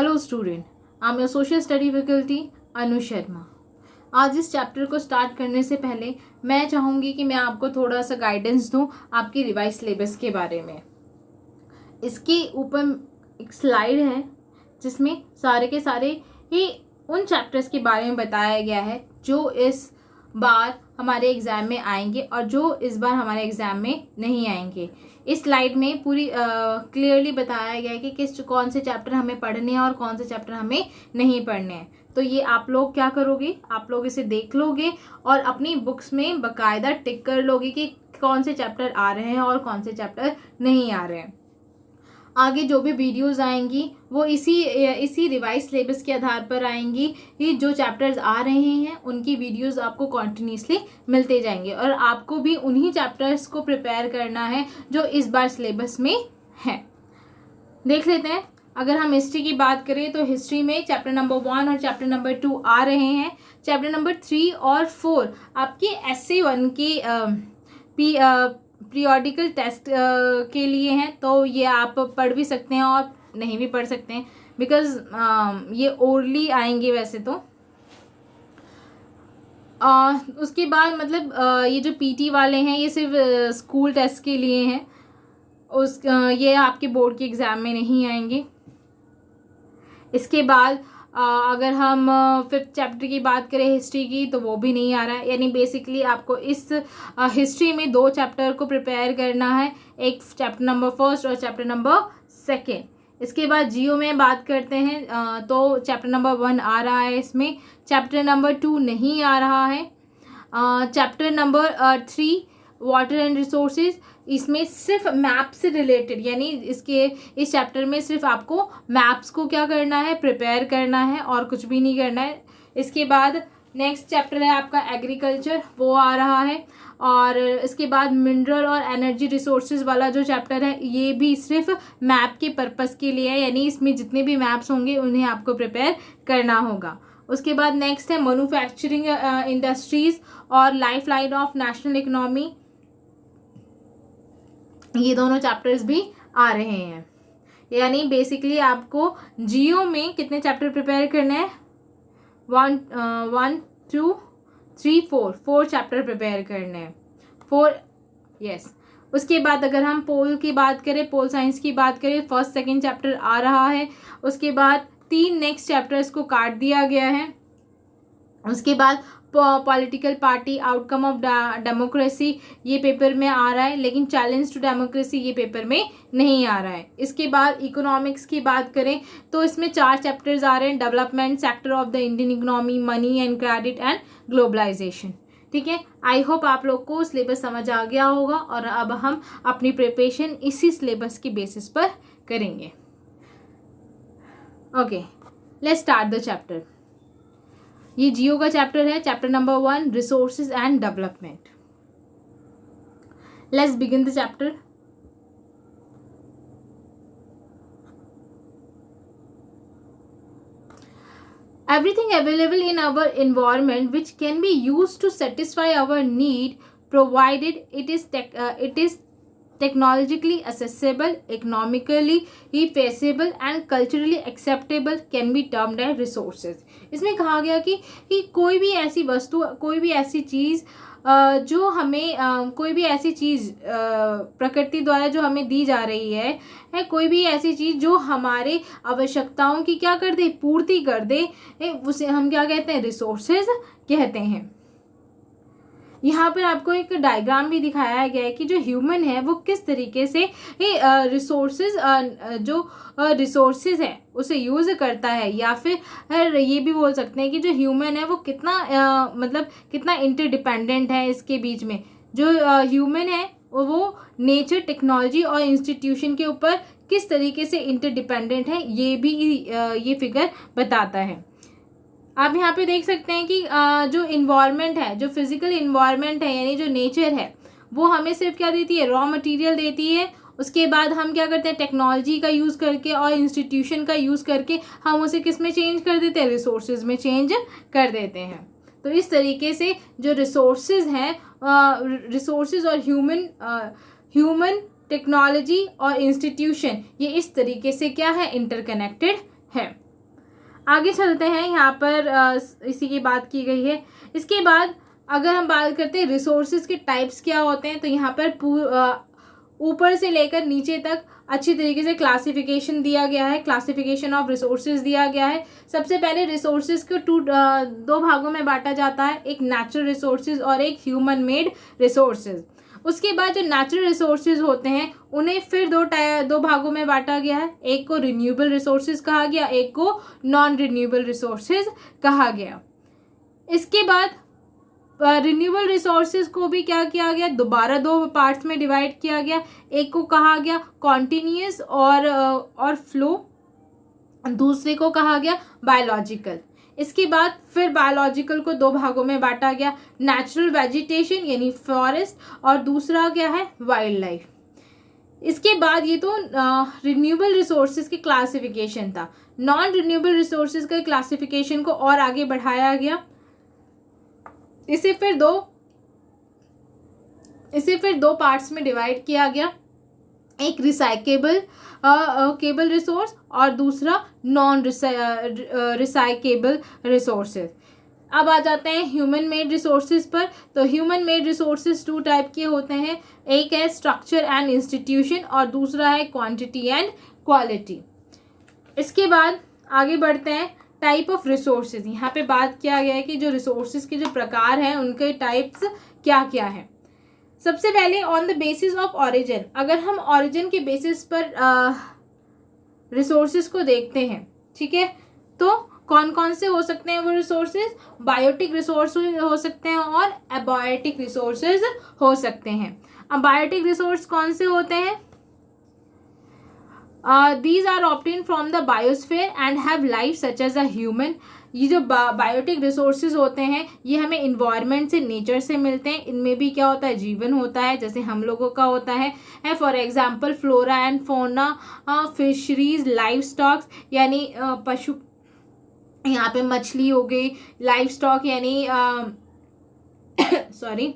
Hello student, I am your social study faculty Anu Sharma. आज इस chapter को स्टार्ट करने से पहले मैं चाहूँगी कि मैं आपको थोड़ा सा गाइडेंस दूँ आपकी रिवाइज सिलेबस के बारे में। इसके ऊपर एक स्लाइड है जिसमें सारे के सारे ही उन चैप्टर्स के बारे में बताया गया है जो इस बार हमारे एग्ज़ाम में आएंगे और जो इस बार हमारे एग्ज़ाम में नहीं आएंगे। इस स्लाइड में पूरी क्लियरली बताया गया है कि कौन से चैप्टर हमें पढ़ने हैं और कौन से चैप्टर हमें नहीं पढ़ने हैं। तो ये आप लोग क्या करोगे, आप लोग इसे देख लोगे और अपनी बुक्स में बाकायदा टिक कर लोगे कि कौन से चैप्टर आ रहे हैं और कौन से चैप्टर नहीं आ रहे हैं। आगे जो भी वीडियोस आएंगी वो इसी रिवाइज सिलेबस के आधार पर आएंगी। ये जो चैप्टर्स आ रहे हैं उनकी वीडियोस आपको कॉन्टिन्यूसली मिलते जाएंगे और आपको भी उन्हीं चैप्टर्स को प्रिपेयर करना है जो इस बार सिलेबस में है। देख लेते हैं। अगर हम हिस्ट्री की बात करें तो हिस्ट्री में चैप्टर नंबर 1 और चैप्टर नंबर 2 आ रहे हैं। चैप्टर नंबर 3 और 4 आपके SC1 की पीरियोडिकल टेस्ट के लिए हैं, तो ये आप पढ़ भी सकते हैं और नहीं भी पढ़ सकते हैं बिकॉज ये ओरली आएंगे वैसे तो। उसके बाद मतलब ये जो PT वाले हैं ये सिर्फ स्कूल टेस्ट के लिए हैं। ये आपके बोर्ड के एग्ज़ाम में नहीं आएंगे। इसके बाद अगर हम 5th चैप्टर की बात करें हिस्ट्री की तो वो भी नहीं आ रहा है। यानी बेसिकली आपको इस हिस्ट्री में 2 चैप्टर को प्रिपेयर करना है, एक चैप्टर नंबर 1 और चैप्टर नंबर 2। इसके बाद जियो में बात करते हैं तो चैप्टर नंबर 1 आ रहा है, इसमें चैप्टर नंबर 2 नहीं आ रहा है। Chapter number 3 water and resources, इसमें सिर्फ मैप से रिलेटेड, यानी इस चैप्टर में सिर्फ आपको मैप्स को क्या करना है, प्रिपेयर करना है और कुछ भी नहीं करना है। इसके बाद नेक्स्ट चैप्टर है आपका एग्रीकल्चर, वो आ रहा है। और इसके बाद मिनरल और एनर्जी रिसोर्सेज वाला जो चैप्टर है ये भी सिर्फ मैप के पर्पस के लिए है, यानी इसमें जितने भी मैप्स होंगे उन्हें आपको प्रिपेयर करना होगा। उसके बाद नेक्स्ट है मैन्युफैक्चरिंग इंडस्ट्रीज और life line of national economy, ये दोनों चैप्टर्स भी आ रहे हैं। यानी बेसिकली आपको जियो में कितने चैप्टर प्रिपेयर करने हैं, 1 2 3 4 चैप्टर प्रिपेयर करने हैं, 4 यस। उसके बाद अगर हम पोल की बात करें, पोल साइंस की बात करें, 1st 2nd चैप्टर आ रहा है। उसके बाद 3 नेक्स्ट चैप्टर्स को काट दिया गया है। उसके बाद political party, outcome of democracy, ये पेपर में आ रहा है, लेकिन चैलेंज टू डेमोक्रेसी ये पेपर में नहीं आ रहा है। इसके बाद इकोनॉमिक्स की बात करें तो इसमें 4 चैप्टर्स आ रहे हैं, development sector of the Indian economy, money and credit and globalisation. ठीक है, आई होप आप लोग को सिलेबस समझ आ गया होगा और अब हम अपनी प्रिपरेशन इसी सिलेबस की बेसिस पर करेंगे। Okay, let's start the chapter. ये जियो का चैप्टर है, chapter number 1 resources and development. Let's begin the chapter. Everything available in our environment which can be used to satisfy our need, provided it is technologically accessible, economically feasible and culturally acceptable, can be termed as resources। इसमें कहा गया कि कोई भी ऐसी वस्तु, कोई भी ऐसी चीज़ जो हमें कोई भी ऐसी चीज़ प्रकृति द्वारा जो हमें दी जा रही है कोई भी ऐसी चीज़ जो हमारे आवश्यकताओं की क्या कर दे, पूर्ति कर दे, उसे हम क्या कहते हैं, रिसोर्सेज कहते हैं। यहाँ पर आपको एक डायग्राम भी दिखाया गया है कि जो ह्यूमन है वो किस तरीके से रिसोर्सेज है उसे यूज़ करता है, या फिर ये भी बोल सकते हैं कि जो ह्यूमन है वो कितना इंटरडिपेंडेंट है इसके बीच में। जो ह्यूमन है वो नेचर, टेक्नोलॉजी और इंस्टीट्यूशन के ऊपर किस तरीके से इंटरडिपेंडेंट है, ये फिगर बताता है। आप यहाँ पे देख सकते हैं कि जो इन्वायरमेंट है, जो फिजिकल इन्वायरमेंट है, यानी जो नेचर है, वो हमें सिर्फ क्या देती है, रॉ मटेरियल देती है। उसके बाद हम क्या करते हैं, टेक्नोलॉजी का यूज़ करके और इंस्टीट्यूशन का यूज़ करके हम उसे किस में चेंज कर देते हैं, रिसोर्सेज में चेंज कर देते हैं। तो इस तरीके से जो रिसोर्सेज हैं, रिसोर्सेज और ह्यूमन, टेक्नोलॉजी और इंस्टीट्यूशन, ये इस तरीके से क्या है, इंटरकनेक्टेड है। आगे चलते हैं, यहाँ पर इसी की बात की गई है। इसके बाद अगर हम बात करते हैं रिसोर्सेज के टाइप्स क्या होते हैं, तो यहाँ पर ऊपर से लेकर नीचे तक अच्छी तरीके से क्लासिफिकेशन दिया गया है, क्लासिफिकेशन ऑफ रिसोर्सेज दिया गया है। सबसे पहले रिसोर्सेज को दो भागों में बांटा जाता है, एक नेचुरल रिसोर्सेज और एक ह्यूमन मेड रिसोर्सेज। उसके बाद जो नेचुरल रिसोर्सेज होते हैं उन्हें फिर दो भागों में बांटा गया है, एक को रिन्यूएबल रिसोर्सेज कहा गया, एक को नॉन रिन्यूएबल रिसोर्सेज कहा गया। इसके बाद रिन्यूएबल रिसोर्सेज को भी क्या किया गया, दोबारा दो पार्ट्स में डिवाइड किया गया। एक को कहा गया कॉन्टिन्यूस और फ्लो, दूसरे को कहा गया बायोलॉजिकल। इसके बाद फिर बायोलॉजिकल को दो भागों में बांटा गया, नेचुरल वेजिटेशन यानी फॉरेस्ट, और दूसरा क्या है वाइल्ड लाइफ। इसके बाद ये तो रिन्यूएबल रिसोर्सेज के क्लासिफिकेशन था। नॉन रिन्यूएबल रिसोर्सेज का क्लासिफिकेशन को और आगे बढ़ाया गया। इसे फिर दो पार्ट्स में डिवाइड किया गया, एक रिसाइकेबल रिसोर्स और दूसरा नॉन रिसाइकेबल रिसोर्सेज। अब आ जाते हैं ह्यूमन मेड रिसोर्सेज पर। तो human made resources two type के होते हैं, एक है स्ट्रक्चर एंड इंस्टीट्यूशन और दूसरा है क्वांटिटी एंड क्वालिटी। इसके बाद आगे बढ़ते हैं टाइप ऑफ रिसोर्सेज। यहाँ पे बात किया गया है कि जो रिसोर्सेज के जो प्रकार हैं उनके टाइप्स क्या क्या हैं। सबसे पहले on the basis of origin, अगर हम ऑरिजिन के बेसिस पर रिसोर्सेज को देखते हैं, ठीक है, तो कौन कौन से हो सकते हैं वो रिसोर्सेज, बायोटिक रिसोर्सेज हो सकते हैं और एबायोटिक रिसोर्सेज हो सकते हैं। अब बायोटिक रिसोर्स कौन से होते हैं, these are obtained from the biosphere and have life such as a human। ये जो बायोटिक रिसोर्सेज होते हैं ये हमें इन्वायरमेंट से, नेचर से मिलते हैं। इनमें भी क्या होता है, जीवन होता है, जैसे हम लोगों का होता है। For example flora and fauna, fisheries, live stocks यानी पशु, यहाँ पे मछली हो गई, लाइव स्टॉक यानी सॉरी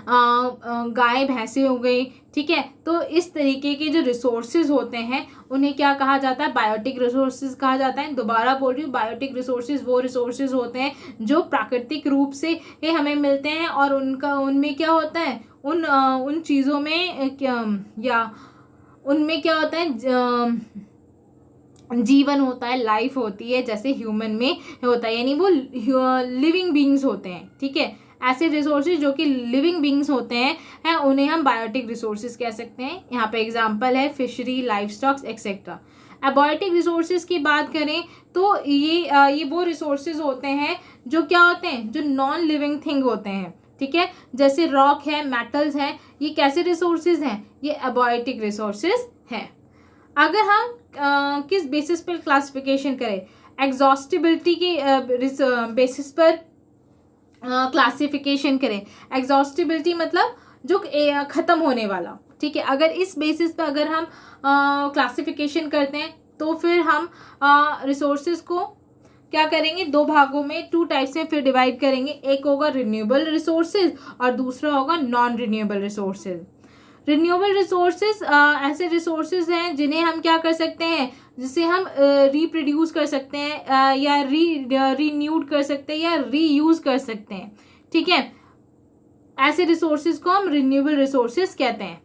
गाय भैंसे हो गई, ठीक है। तो इस तरीके के जो रिसोर्सेज होते हैं उन्हें क्या कहा जाता है, बायोटिक रिसोर्सेज कहा जाता है। दोबारा बोल रही हूँ, बायोटिक रिसोर्सेज वो रिसोर्सेज होते हैं जो प्राकृतिक रूप से हमें मिलते हैं और उनमें क्या होता है, उन चीज़ों में या उनमें क्या होता है, जीवन होता है, लाइफ होती है, जैसे ह्यूमन में होता है, यानी वो लिविंग बींग्स होते हैं, ठीक है। ऐसे रिसोर्सेज जो कि लिविंग बींग्स होते हैं उन्हें हम बायोटिक रिसोर्सेज कह सकते हैं। यहाँ पे एग्जांपल है fishery, live stocks etcetera. Abiotic resources की बात करें तो ये वो रिसोर्सेज होते हैं जो क्या होते हैं, जो नॉन लिविंग थिंग होते हैं, ठीक है। जैसे रॉक है, मेटल्स हैं, ये कैसे रिसोर्सेज हैं, ये एबायोटिक रिसोर्सेज हैं। अगर हम किस बेसिस पर क्लासिफिकेशन करें, एग्जॉस्टिबिलिटी के बेसिस पर क्लासिफिकेशन करें। एग्जॉस्टिबिलिटी मतलब जो ख़त्म होने वाला, ठीक है। अगर इस बेसिस पे अगर हम क्लासिफिकेशन करते हैं तो फिर हम रिसोर्सेज को क्या करेंगे, दो भागों में, टू टाइप्स में फिर डिवाइड करेंगे। एक होगा रिन्यूएबल रिसोर्सेज और दूसरा होगा non renewable resources. Renewable resources ऐसे रिसोर्सेज हैं जिन्हें हम क्या कर सकते हैं, जिसे हम रिप्रोड्यूस कर सकते हैं या रीन्यूड कर सकते हैं या रीयूज कर सकते हैं, ठीक है। ऐसे रिसोर्सेज को हम रिन्यूएबल रिसोर्सेज कहते हैं।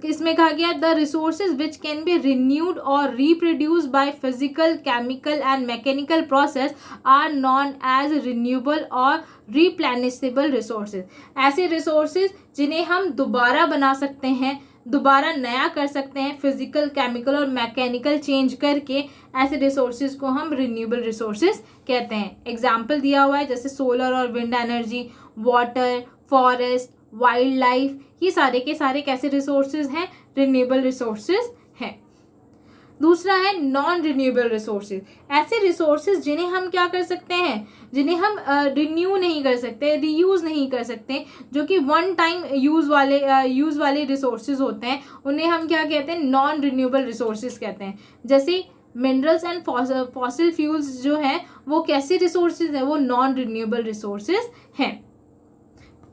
इसमें कहा गया the resources which can be renewed और reproduce by physical, chemical and mechanical process are known as renewable और रिप्लेनिशेबल रिसोर्सेज। ऐसे रिसोर्सेज जिन्हें हम दोबारा बना सकते हैं, दोबारा नया कर सकते हैं, फिजिकल, केमिकल और मैकेनिकल चेंज करके, ऐसे रिसोर्सेज को हम रिन्यूएबल रिसोर्सेज कहते हैं। एग्जाम्पल दिया हुआ है जैसे सोलर और wind energy, water, forest, wild life, ये सारे के सारे कैसे रिसोर्सेज हैं, रिन्यूएबल रिसोर्सेज हैं। दूसरा है नॉन रिन्यूएबल रिसोर्सेज, ऐसे रिसोर्सेज जिन्हें हम क्या कर सकते हैं, जिन्हें हम रिन्यू नहीं कर सकते, रीयूज़ नहीं कर सकते, जो कि वन टाइम यूज़ वाले रिसोर्सेज होते हैं, उन्हें हम क्या कहते हैं, नॉन रिन्यूएबल रिसोर्सेज कहते हैं। जैसे मिनरल्स एंड फॉसिल फ्यूल्स जो हैं वो कैसे रिसोर्सेज हैं, वो नॉन रिन्यूएबल रिसोर्सेज हैं।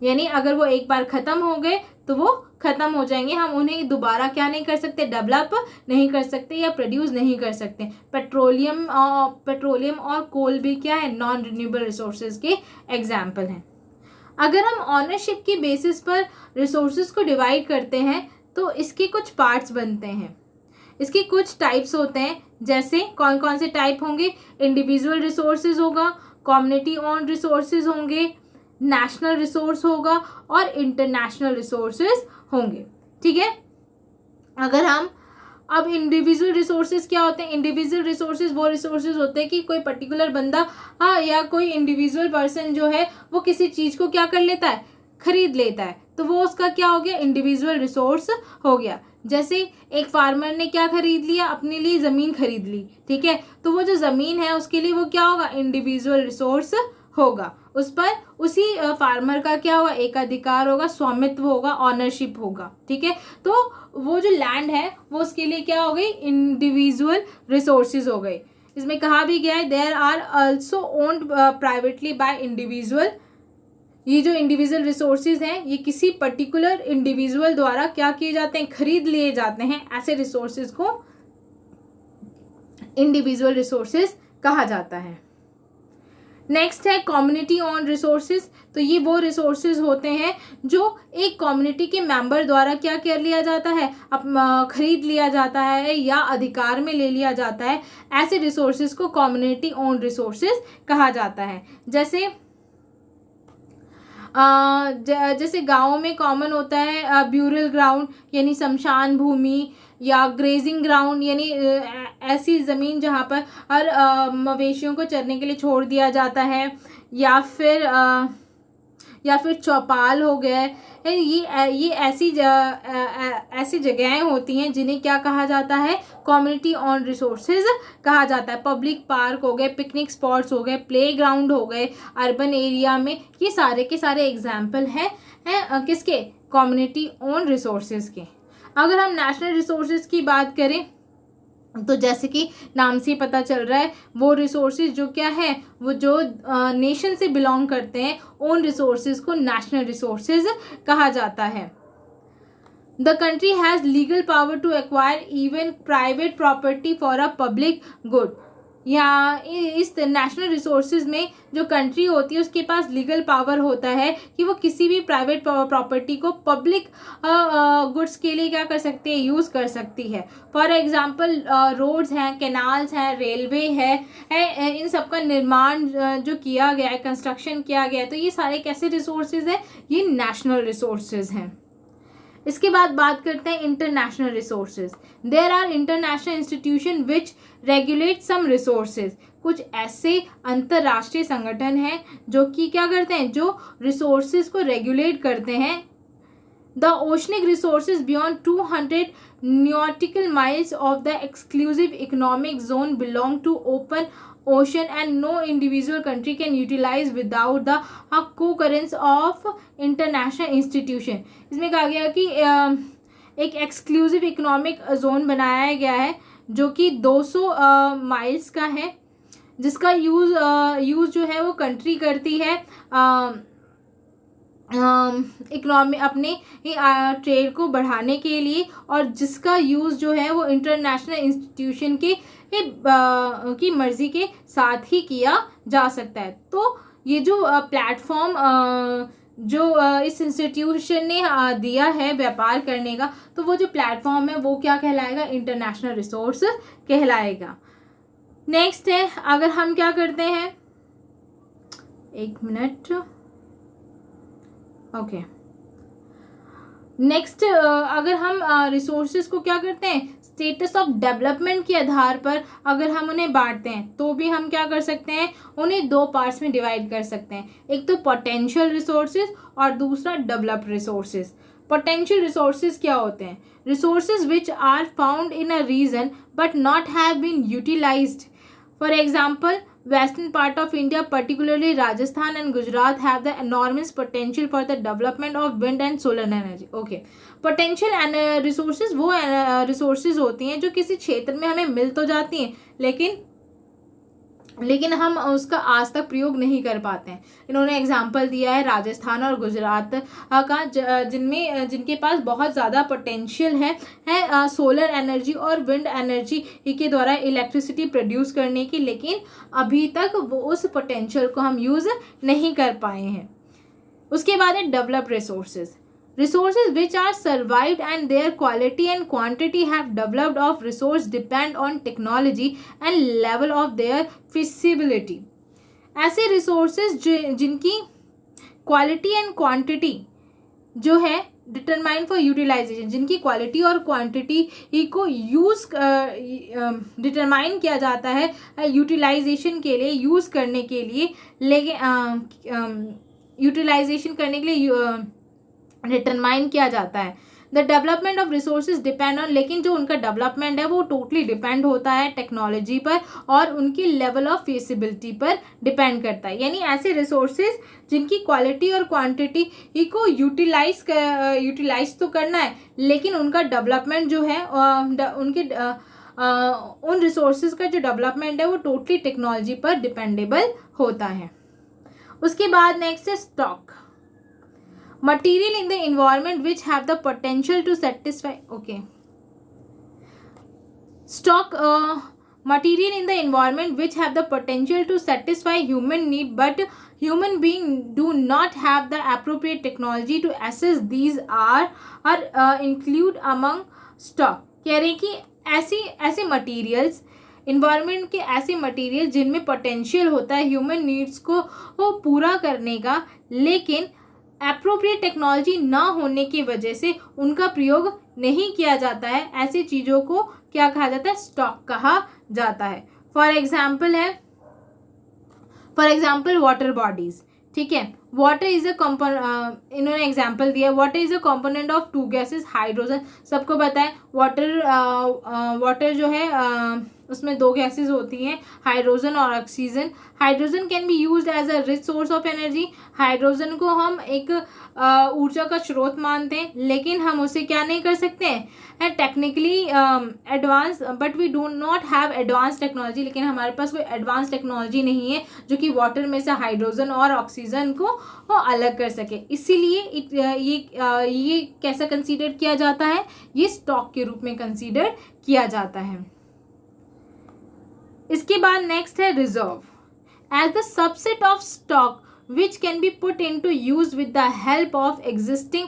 यानी अगर वो एक बार ख़त्म हो गए तो वो ख़त्म हो जाएंगे, हम उन्हें दोबारा क्या नहीं कर सकते, डेवलप नहीं कर सकते या प्रोड्यूस नहीं कर सकते। पेट्रोलियम और कोल भी क्या है, नॉन रिन्यूएबल रिसोर्सेज के एग्जाम्पल हैं। अगर हम ऑनरशिप की बेसिस पर रिसोर्सेज को डिवाइड करते हैं तो इसके कुछ पार्ट्स बनते हैं, इसके कुछ टाइप्स होते हैं। जैसे कौन कौन से टाइप होंगे, इंडिविजुअल रिसोर्सेज होगा, कम्युनिटी ओन रिसोर्सेज होंगे, नेशनल रिसोर्स होगा और इंटरनेशनल रिसोर्सेज होंगे। ठीक है, अगर हम अब इंडिविजुअल रिसोर्सेज क्या होते हैं, इंडिविजुअल रिसोर्सेज वो रिसोर्सेज होते हैं कि कोई पर्टिकुलर बंदा या कोई इंडिविजुअल पर्सन जो है वो किसी चीज़ को क्या कर लेता है, खरीद लेता है, तो वो उसका क्या हो गया, इंडिविजुअल रिसोर्स हो गया। जैसे एक फार्मर ने क्या खरीद लिया, अपने लिए ज़मीन खरीद ली, ठीक है, तो वो जो ज़मीन है उसके लिए वो क्या होगा, इंडिविजुअल रिसोर्स होगा, उस पर उसी फार्मर का क्या होगा, एक अधिकार होगा, स्वामित्व होगा, ऑनरशिप होगा। ठीक है, तो वो जो लैंड है वो उसके लिए क्या हो गई, इंडिविजुअल रिसोर्सेज हो गई। इसमें कहा भी गया है there are also owned privately by individual. ये जो इंडिविजुअल रिसोर्सेज हैं ये किसी पर्टिकुलर इंडिविजुअल द्वारा क्या किए जाते हैं, खरीद लिए जाते हैं। ऐसे रिसोर्सेज को इंडिविजुअल रिसोर्सेज कहा जाता है। नेक्स्ट है कम्युनिटी ओन रिसोर्सेज। तो ये वो रिसोर्सेज होते हैं जो एक कम्युनिटी के मेंबर द्वारा क्या कर लिया जाता है, खरीद लिया जाता है या अधिकार में ले लिया जाता है। ऐसे रिसोर्सेज को कम्युनिटी ओन रिसोर्सेज कहा जाता है। जैसे गाँव में कॉमन होता है ब्यूरल ग्राउंड यानी शमशान भूमि, या ग्रेजिंग ग्राउंड यानी ऐसी ज़मीन जहाँ पर हर मवेशियों को चरने के लिए छोड़ दिया जाता है, या फिर चौपाल हो गए। ये ऐसी जगहें होती हैं जिन्हें क्या कहा जाता है, कम्युनिटी ऑन रिसोर्सेज कहा जाता है। पब्लिक पार्क हो गए, पिकनिक स्पॉट्स हो गए, प्ले ग्राउंड हो गए अर्बन एरिया में, ये सारे के सारे एग्जाम्पल हैं किसके, कम्युनिटी ऑन रिसोर्सेज के। अगर हम नेशनल रिसोर्सेज की बात करें तो जैसे कि नाम से पता चल रहा है वो रिसोर्सेज जो क्या है, वो जो नेशन से बिलोंग करते हैं, उन रिसोर्सेज को नेशनल रिसोर्सेज कहा जाता है। The country has legal power to acquire even private property for a public good. या इस नेशनल रिसोर्सेज में जो कंट्री होती है उसके पास लीगल पावर होता है कि वो किसी भी प्राइवेट प्रॉपर्टी को पब्लिक गुड्स के लिए क्या कर सकती है, यूज़ कर सकती है। फॉर एग्जांपल रोड्स हैं, कैनाल्स हैं, रेलवे है, इन सब का निर्माण जो किया गया है, कंस्ट्रक्शन किया गया है, तो ये सारे कैसे रिसोर्सेज हैं, ये नेशनल रिसोर्सेज हैं। इसके बाद बात करते हैं international resources. There are international institution which regulate some resources. कुछ ऐसे अंतर्राष्ट्रीय संगठन हैं जो कि क्या करते हैं, जो रिसोर्सेज को रेगुलेट करते हैं। The oceanic resources beyond 200 nautical miles of the exclusive economic zone belong to open ocean and no individual country can utilize without the concurrence of international institution। इसमें कहा गया कि एक एक्सक्लूसिव इकोनॉमिक जोन बनाया गया है जो कि 200 माइल्स का है, जिसका यूज़ जो है वो कंट्री करती है इकोनॉमी अपने ट्रेड को बढ़ाने के लिए, और जिसका यूज़ जो है वो इंटरनेशनल इंस्टीट्यूशन की मर्ज़ी के साथ ही किया जा सकता है। तो ये जो प्लेटफॉर्म जो इस इंस्टीट्यूशन ने दिया है व्यापार करने का, तो वो जो प्लेटफॉर्म है वो क्या कहलाएगा, इंटरनेशनल रिसोर्स कहलाएगा। नेक्स्ट है, अगर हम क्या करते हैं, एक मिनट, ओके, नेक्स्ट अगर हम रिसोर्सेज को क्या करते हैं, स्टेटस ऑफ डेवलपमेंट के आधार पर अगर हम उन्हें बांटते हैं तो भी हम क्या कर सकते हैं, उन्हें दो पार्ट्स में डिवाइड कर सकते हैं। एक तो पोटेंशियल रिसोर्सेज और दूसरा डेवलप्ड रिसोर्सेज। पोटेंशियल रिसोर्सेज क्या होते हैं, resources which are found in a region but not have been utilised. For example, western part of India, particularly Rajasthan and Gujarat, have the enormous potential for the development of wind and solar energy. Okay, potential and resources वो resources होती हैं जो किसी क्षेत्र में हमें मिल तो जाती हैं लेकिन लेकिन हम उसका आज तक प्रयोग नहीं कर पाते हैं। इन्होंने एग्जाम्पल दिया है राजस्थान और गुजरात का, जिनके पास बहुत ज़्यादा पोटेंशियल है सोलर एनर्जी और विंड एनर्जी के द्वारा इलेक्ट्रिसिटी प्रोड्यूस करने की, लेकिन अभी तक वो उस पोटेंशियल को हम यूज़ नहीं कर पाए हैं। उसके बाद है developed resources. Resources which are survived and their quality and quantity have developed of resource depend on technology and level of their feasibility. ऐसे resources जिनकी quality and quantity जो है डिटरमाइन फॉर यूटिलाइजेशन, जिनकी क्वालिटी और quantity को use determine किया जाता है यूटिलाइजेशन के लिए, यूज़ करने के लिए, लेकिन यूटिलाइजेशन करने के लिए डिटरमाइन किया जाता है। The development of resources depend on, लेकिन जो उनका डेवलपमेंट है वो टोटली डिपेंड होता है टेक्नोलॉजी पर और उनकी लेवल ऑफ फीसिबिलिटी पर डिपेंड करता है। यानी ऐसे रिसोर्सेज जिनकी क्वालिटी और क्वांटिटी को यूटिलाइज तो करना है, लेकिन उनका डेवलपमेंट जो है उन रिसोर्सेज का जो डेवलपमेंट है वो टोटली टेक्नोलॉजी पर डिपेंडेबल होता है। उसके बाद नेक्स्ट है stock. Material in the environment which have the potential to satisfy, okay. Stock material in the environment which have the potential to satisfy human need, but human beings do not have the appropriate technology to assess these are include among stock। कह रहे हैं कि ऐसे materials, environment के ऐसे material जिनमें potential होता है ह्यूमन नीड्स को पूरा करने का, लेकिन एप्रोप्रिएट टेक्नोलॉजी ना होने की वजह से उनका प्रयोग नहीं किया जाता है, ऐसी चीज़ों को क्या कहा जाता है? स्टॉक कहा जाता है। फॉर एग्जाम्पल वाटर बॉडीज, ठीक है। वाटर इज अ कंपोनेंट, इन्होंने एग्जाम्पल दिया, water is a component of two gases hydrogen. सबको पता है वाटर जो है उसमें दो गैसेस होती हैं, हाइड्रोजन और oxygen. Hydrogen can be used as a rich source of energy. Hydrogen को हम एक ऊर्जा का स्रोत मानते हैं, लेकिन हम उसे क्या नहीं कर सकते हैं technically advance, but we do not have advance technology. लेकिन हमारे पास कोई एडवांस टेक्नोलॉजी नहीं है जो कि वाटर में से हाइड्रोजन और ऑक्सीजन को अलग कर सके। इसीलिए ये कैसा कंसीडर किया जाता है? ये स्टॉक के रूप में कंसीडर किया जाता है। इसके बाद नेक्स्ट है reserve. As the subset of stock which can be put into use with the help of existing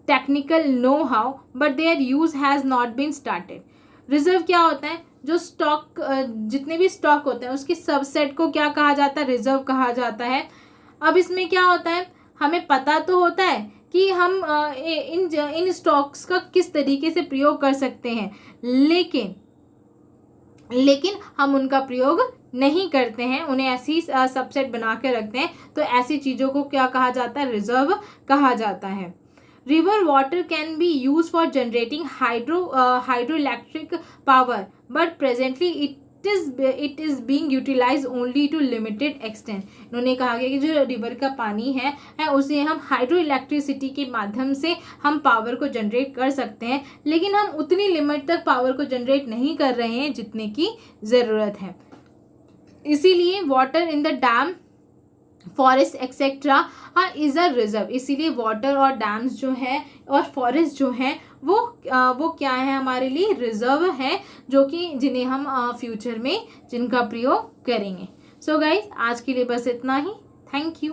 technical know how but their use has not been started. Reserve क्या होता है? जो स्टॉक, जितने भी स्टॉक होते हैं उसके सबसेट को क्या कहा जाता है? रिजर्व कहा जाता है। अब इसमें क्या होता है, हमें पता तो होता है कि हम इन स्टॉक्स का किस तरीके से प्रयोग कर सकते हैं, लेकिन हम उनका प्रयोग नहीं करते हैं, उन्हें ऐसी सबसेट बना के रखते हैं। तो ऐसी चीज़ों को क्या कहा जाता है? रिजर्व कहा जाता है। River water can be use for generating hydro electric power, but presently it is being utilise only to limited extent. इन्होंने कहा गया कि जो रिवर का पानी है उसे हम हाइड्रो इलेक्ट्रिसिटी के माध्यम से हम पावर को जनरेट कर सकते हैं, लेकिन हम उतनी लिमिट तक पावर को जनरेट नहीं कर रहे हैं जितने की ज़रूरत है। इसीलिए water in the dam, forest etcetera is a reserve. इसीलिए वाटर और डैम्स जो है और फॉरेस्ट जो है वो क्या है? हमारे लिए रिजर्व है, जो कि जिन्हें हम फ्यूचर में जिनका प्रयोग करेंगे। सो गाइज, आज के लिए बस इतना ही। Thank you.